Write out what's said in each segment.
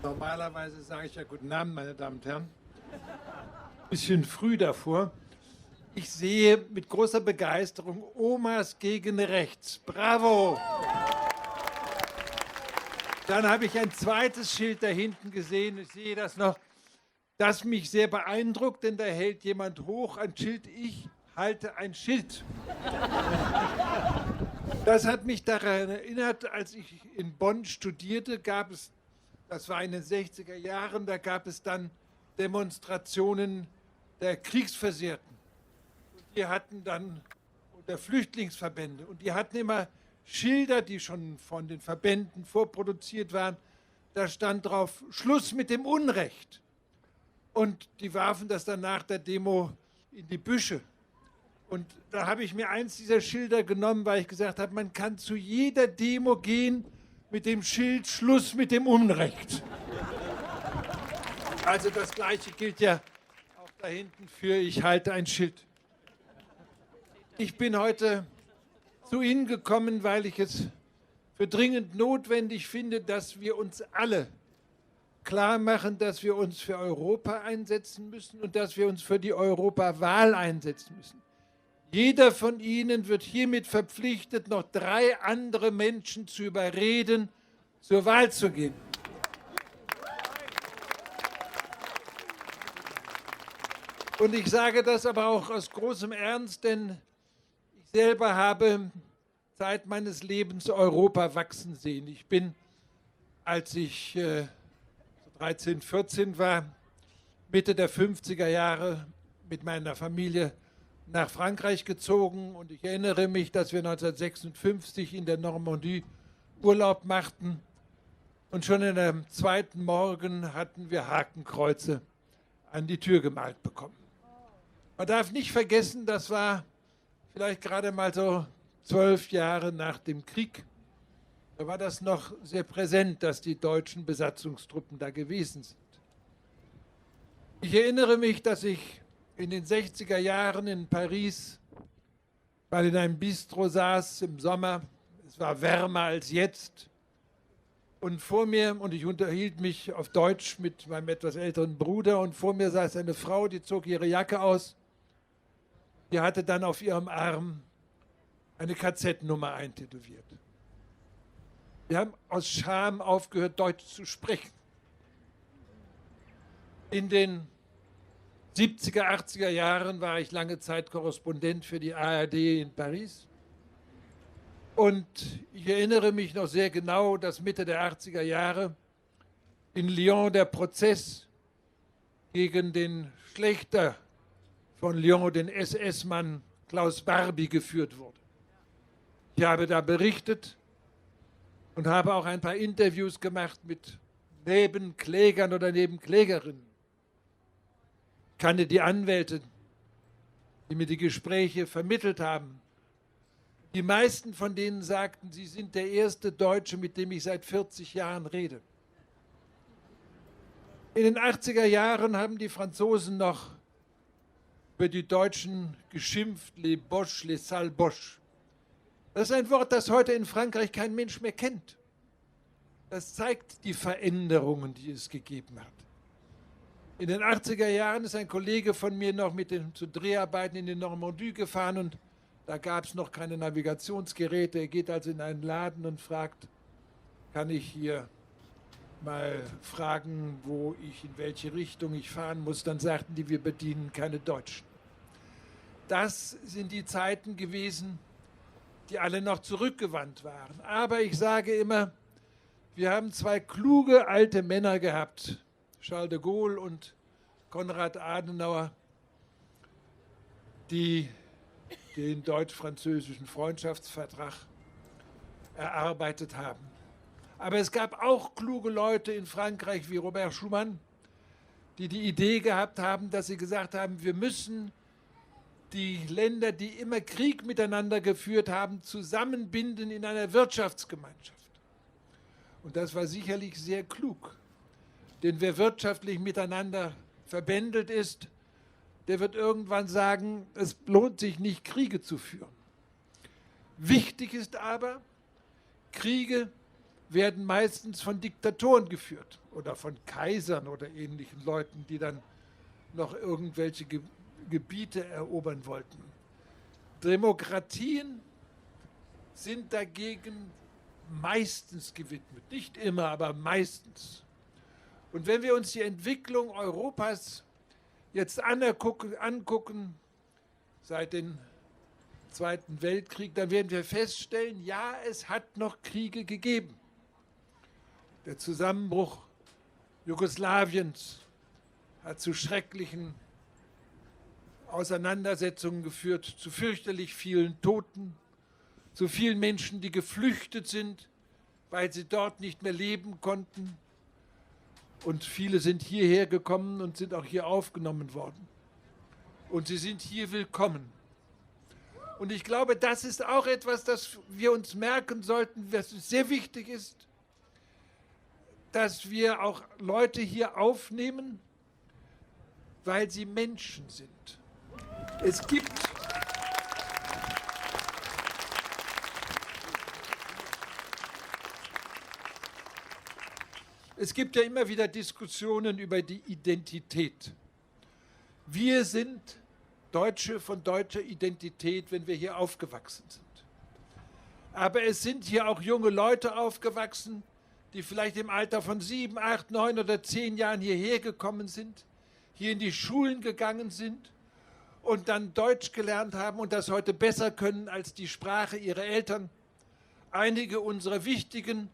Normalerweise sage ich ja guten Abend, meine Damen und Herren. Bisschen früh davor. Ich sehe mit großer Begeisterung Omas gegen rechts. Bravo! Dann habe ich ein zweites Schild da hinten gesehen. Ich sehe das noch. Das mich sehr beeindruckt, denn da hält jemand hoch ein Schild. Ich halte ein Schild. Das hat mich daran erinnert, als ich in Bonn studierte, gab es, das war in den 60er Jahren, da gab es dann Demonstrationen der Kriegsversehrten. Und die hatten dann, der Flüchtlingsverbände, und die hatten immer Schilder, die schon von den Verbänden vorproduziert waren. Da stand drauf, Schluss mit dem Unrecht. Und die warfen das dann nach der Demo in die Büsche. Und da habe ich mir eins dieser Schilder genommen, weil ich gesagt habe, man kann zu jeder Demo gehen mit dem Schild Schluss mit dem Unrecht. Also das Gleiche gilt ja auch da hinten für ich halte ein Schild. Ich bin heute zu Ihnen gekommen, weil ich es für dringend notwendig finde, dass wir uns alle klar machen, dass wir uns für Europa einsetzen müssen und dass wir uns für die Europawahl einsetzen müssen. Jeder von Ihnen wird hiermit verpflichtet, noch 3 andere Menschen zu überreden, zur Wahl zu gehen. Und ich sage das aber auch aus großem Ernst, denn ich selber habe Zeit meines Lebens Europa wachsen sehen. Ich bin, als ich 13, 14 war, Mitte der 50er Jahre mit meiner Familie nach Frankreich gezogen. Und ich erinnere mich, dass wir 1956 in der Normandie Urlaub machten. Und schon in dem zweiten Morgen hatten wir Hakenkreuze an die Tür gemalt bekommen. Man darf nicht vergessen, das war vielleicht gerade mal so 12 Jahre nach dem Krieg. Da war das noch sehr präsent, dass die deutschen Besatzungstruppen da gewesen sind. Ich erinnere mich, dass ich in den 60er Jahren in Paris mal in einem Bistro saß im Sommer. Es war wärmer als jetzt. Und vor mir, und ich unterhielt mich auf Deutsch mit meinem etwas älteren Bruder, und vor mir saß eine Frau, die zog ihre Jacke aus. Die hatte dann auf ihrem Arm eine KZ-Nummer eintätowiert. Wir haben aus Scham aufgehört, Deutsch zu sprechen. In den 70er, 80er Jahren war ich lange Zeit Korrespondent für die ARD in Paris. Und ich erinnere mich noch sehr genau, dass Mitte der 80er Jahre in Lyon der Prozess gegen den Schlächter von Lyon, den SS-Mann Klaus Barbie, geführt wurde. Ich habe da berichtet und habe auch ein paar Interviews gemacht mit Nebenklägern oder Nebenklägerinnen. Ich kannte die Anwälte, die mir die Gespräche vermittelt haben. Die meisten von denen sagten, sie sind der erste Deutsche, mit dem ich seit 40 Jahren rede. In den 80er Jahren haben die Franzosen noch über die Deutschen geschimpft, les Boches, les sales Boches. Das ist ein Wort, das heute in Frankreich kein Mensch mehr kennt. Das zeigt die Veränderungen, die es gegeben hat. In den 80er Jahren ist ein Kollege von mir noch zu Dreharbeiten in die Normandie gefahren und da gab es noch keine Navigationsgeräte. Er geht also in einen Laden und fragt, kann ich hier mal fragen, in welche Richtung ich fahren muss. Dann sagten die, wir bedienen keine Deutschen. Das sind die Zeiten gewesen, die alle noch zurückgewandt waren. Aber ich sage immer, wir haben 2 kluge alte Männer gehabt, Charles de Gaulle und Konrad Adenauer, die den deutsch-französischen Freundschaftsvertrag erarbeitet haben. Aber es gab auch kluge Leute in Frankreich wie Robert Schuman, die die Idee gehabt haben, dass sie gesagt haben, wir müssen die Länder, die immer Krieg miteinander geführt haben, zusammenbinden in einer Wirtschaftsgemeinschaft. Und das war sicherlich sehr klug. Denn wer wirtschaftlich miteinander verbändelt ist, der wird irgendwann sagen, es lohnt sich nicht, Kriege zu führen. Wichtig ist aber, Kriege werden meistens von Diktatoren geführt oder von Kaisern oder ähnlichen Leuten, die dann noch irgendwelche Gebiete erobern wollten. Demokratien sind dagegen meistens gewidmet, nicht immer, aber meistens. Und wenn wir uns die Entwicklung Europas jetzt angucken seit dem Zweiten Weltkrieg, dann werden wir feststellen, ja, es hat noch Kriege gegeben. Der Zusammenbruch Jugoslawiens hat zu schrecklichen Auseinandersetzungen geführt, zu fürchterlich vielen Toten, zu vielen Menschen, die geflüchtet sind, weil sie dort nicht mehr leben konnten. Und viele sind hierher gekommen und sind auch hier aufgenommen worden. Und sie sind hier willkommen. Und ich glaube, das ist auch etwas, das wir uns merken sollten, was sehr wichtig ist, dass wir auch Leute hier aufnehmen, weil sie Menschen sind. Es gibt ja immer wieder Diskussionen über die Identität. Wir sind Deutsche von deutscher Identität, wenn wir hier aufgewachsen sind. Aber es sind hier auch junge Leute aufgewachsen, die vielleicht im Alter von 7, 8, 9 oder 10 Jahren hierher gekommen sind, hier in die Schulen gegangen sind und dann Deutsch gelernt haben und das heute besser können als die Sprache ihrer Eltern. Einige unserer wichtigen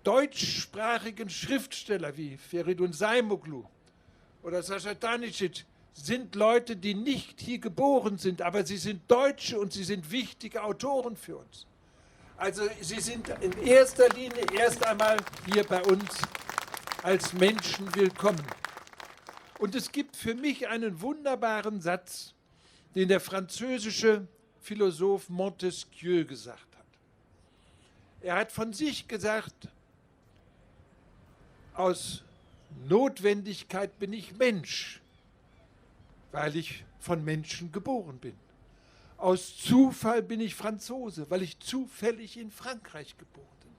deutschsprachigen Schriftsteller wie Feridun Zaimoglu oder Sascha Tanisic sind Leute, die nicht hier geboren sind, aber sie sind Deutsche und sie sind wichtige Autoren für uns. Also sie sind in erster Linie erst einmal hier bei uns als Menschen willkommen. Und es gibt für mich einen wunderbaren Satz, den der französische Philosoph Montesquieu gesagt hat. Er hat von sich gesagt, aus Notwendigkeit bin ich Mensch, weil ich von Menschen geboren bin. Aus Zufall bin ich Franzose, weil ich zufällig in Frankreich geboren bin.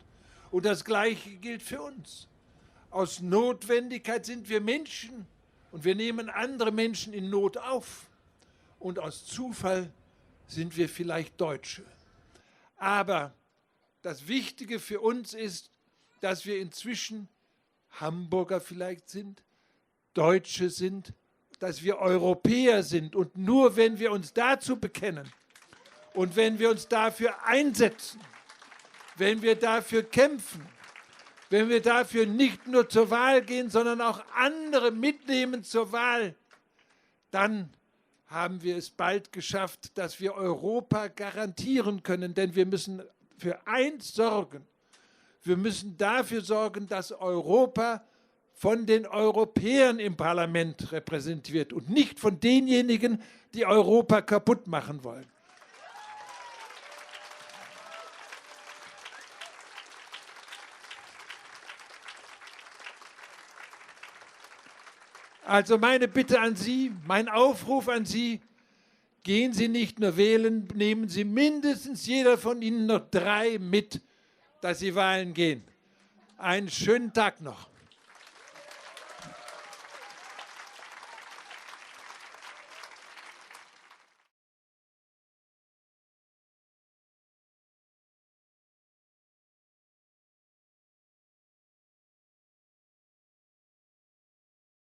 Und das Gleiche gilt für uns. Aus Notwendigkeit sind wir Menschen und wir nehmen andere Menschen in Not auf. Und aus Zufall sind wir vielleicht Deutsche. Aber das Wichtige für uns ist, dass wir inzwischen Hamburger vielleicht sind, Deutsche sind, dass wir Europäer sind. Und nur wenn wir uns dazu bekennen und wenn wir uns dafür einsetzen, wenn wir dafür kämpfen, wenn wir dafür nicht nur zur Wahl gehen, sondern auch andere mitnehmen zur Wahl, dann haben wir es bald geschafft, dass wir Europa garantieren können. Denn wir müssen für eins sorgen. Wir müssen dafür sorgen, dass Europa von den Europäern im Parlament repräsentiert wird und nicht von denjenigen, die Europa kaputt machen wollen. Also meine Bitte an Sie, mein Aufruf an Sie, gehen Sie nicht nur wählen, nehmen Sie mindestens jeder von Ihnen noch 3 mit, dass Sie wählen gehen. Einen schönen Tag noch.